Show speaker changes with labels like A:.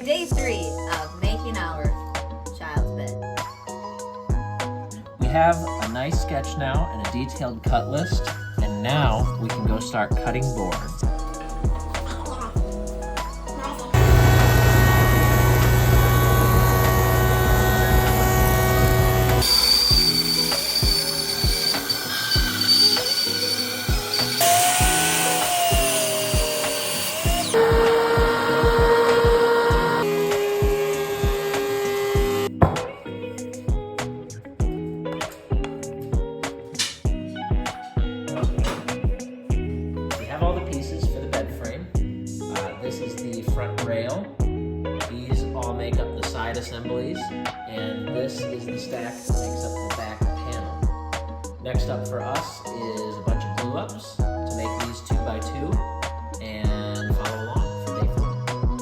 A: Day 3 of making our child's bed.
B: We have a nice sketch now and a detailed cut list, and now we can go start cutting board. We have all the pieces for the bed frame. This is the front rail. These all make up the side assemblies, and this is the stack that makes up the back panel. Next up for us is a bunch of glue ups to make these 2x2.